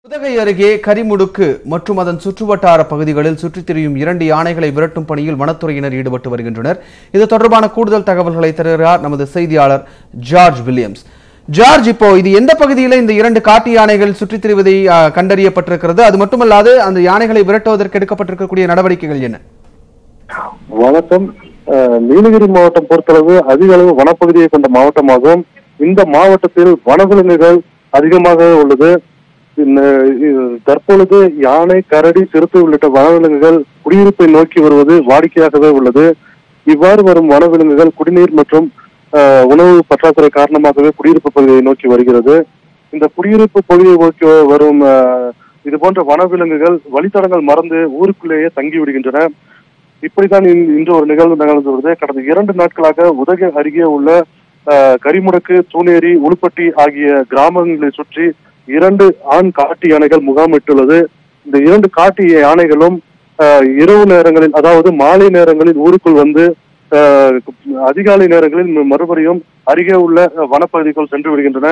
உதகை அருகே கரிமுடுக்கு மற்றும் அதன் சுற்றுவட்டார பகுதிகளில் சுற்றித் திரியும் 2 யானைகளை விரட்டும் பணியில் வனத்துறையினர் ஈடுபட்டு வருகின்றனர். இது தொடர்பான கூடுதல் தகவல்களை தருகிறார் நமது செய்தியாளர் ஜார்ஜ் வில்லியம்ஸ். ஜார்ஜ், இப்போ இது எந்த பகுதியில் இந்த 2 காட்டு யானைகள் சுற்றித் திரிவதை கண்டறியப்பட்டிருக்கிறது? அது மட்டுமல்லாது அந்த யானைகளை விரட்டுவதற்கு எடுக்கப்பட்டிருக்கக்கூடிய நடவடிக்கைகள் என்ன? வணக்கம். நீலகிரி மாவட்டம் பொறுத்தளவு அதிக அளவு வனப்பகுதியை கொண்ட மாவட்டமாகும். இந்த மாவட்டத்தில் வனவிலங்குகள் அதிகமாக உள்ளது. தற்பொழுது யானை, கரடி, சிறுத்தை உள்ளிட்ட வனவிலங்குகள் குடியிருப்பை நோக்கி வருவது வாடிக்கையாகவே உள்ளது. இவ்வாறு வரும் வனவிலங்குகள் குடிநீர் மற்றும் உணவு பற்றாக்குறை காரணமாகவே குடியிருப்பு பகுதியை நோக்கி வருகிறது. இந்த குடியிருப்பு பகுதியை நோக்கி வரும் இது போன்ற வனவிலங்குகள் வழித்தடங்கள் மறந்து ஊருக்குள்ளேயே தங்கி விடுகின்றன. இப்படித்தான் இன்று ஒரு நிகழ்வு நிகழ்ந்து வருது. கடந்த 2 நாட்களாக உதகை அருகே உள்ள கரிமுடக்கு, தூணேரி, உளுப்பட்டி ஆகிய கிராமங்களை சுற்றி 2 ஆண் காட்டு யானைகள் முகாமிட்டுள்ளது. இந்த 2 காட்டு யானைகளும் இரவு நேரங்களில், அதாவது மாலை நேரங்களில் ஊருக்குள் வந்து அதிகாலை நேரங்களில் மறுபடியும் அருகே உள்ள வனப்பகுதிக்குள் சென்று விடுகின்றன.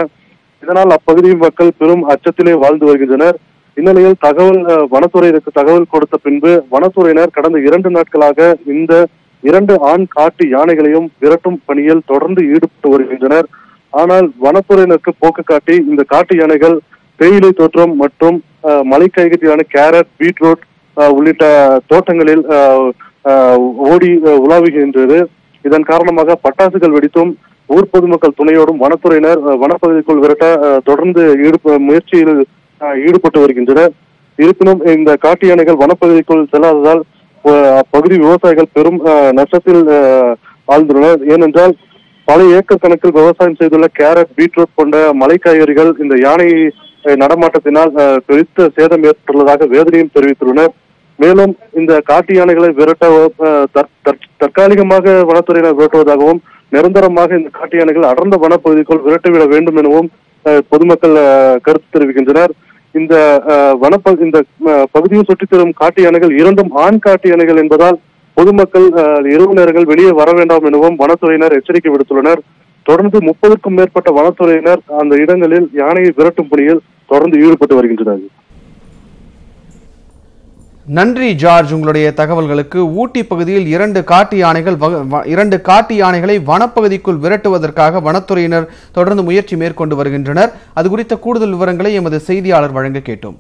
இதனால் அப்பகுதி மக்கள் பெரும் அச்சத்திலே வாழ்ந்து வருகின்றனர். இந்நிலையில் வனத்துறையினருக்கு தகவல் கொடுத்த பின்பு வனத்துறையினர் கடந்த 2 நாட்களாக இந்த 2 ஆண் காட்டு யானைகளையும் விரட்டும் பணியில் தொடர்ந்து ஈடுபட்டு வருகின்றனர். ஆனால் வனத்துறையினருக்கு போக்கு காட்டி இந்த காட்டு யானைகள் தேயிலை தோட்டம் மற்றும் மலைக்காய்கறியான கேரட், பீட்ரூட் உள்ளிட்ட தோட்டங்களில் ஓடி உலாவுகின்றது. இதன் காரணமாக பட்டாசுகள் வெடித்தும் ஊர் பொதுமக்கள் துணையோடும் வனத்துறையினர் வனப்பகுதிக்குள் விரட்ட தொடர்ந்து முயற்சியில் ஈடுபட்டு வருகின்றனர். இருப்பினும் இந்த காட்டு யானைகள் வனப்பகுதிக்குள் செல்லாததால் அப்பகுதி விவசாயிகள் பெரும் நஷ்டத்தில் ஆழ்ந்துள்ளனர். ஏனென்றால் பல ஏக்கர் கணக்கில் விவசாயம் செய்துள்ள கேரட், பீட்ரூட் போன்ற மலை காய்கறிகள் இந்த யானை நடமாட்டத்தினால் பெருத்த சேதம் ஏற்பட்டுள்ளதாக வேதனையும் தெரிவித்துள்ளனர். மேலும் இந்த காட்டு யானைகளை விரட்ட தற்காலிகமாக வனத்துறையினர் விரட்டுவதாகவும் நிரந்தரமாக இந்த காட்டு யானைகள் அடர்ந்த வனப்பகுதிக்குள் விரட்டிவிட வேண்டும் எனவும் பொதுமக்கள் கருத்து தெரிவிக்கின்றனர். இந்த பகுதியை சுற்றித் தரும் காட்டு யானைகள் 2 ஆண் காட்டு யானைகள் என்பதால் பொதுமக்கள் இரவு நேரங்கள் வெளியே வர வேண்டாம் எனவும் வனத்துறையினர் எச்சரிக்கை விடுத்துள்ளனர். தொடர்ந்து 30க்கும் மேற்பட்ட வனத்துறையினர் அந்த இடங்களில் யானையை விரட்டும் பணியில் தொடர்ந்து ஈடுபட்டு வருகின்றனர். நன்றி ஜார்ஜ், உங்களுடைய தகவல்களுக்கு. ஊட்டி பகுதியில் 2 காட்டு யானைகளை வனப்பகுதிக்குள் விரட்டுவதற்காக வனத்துறையினர் தொடர்ந்து முயற்சி மேற்கொண்டு வருகின்றனர். அது குறித்த கூடுதல் விவரங்களை எமது செய்தியாளர் வழங்க கேட்டோம்.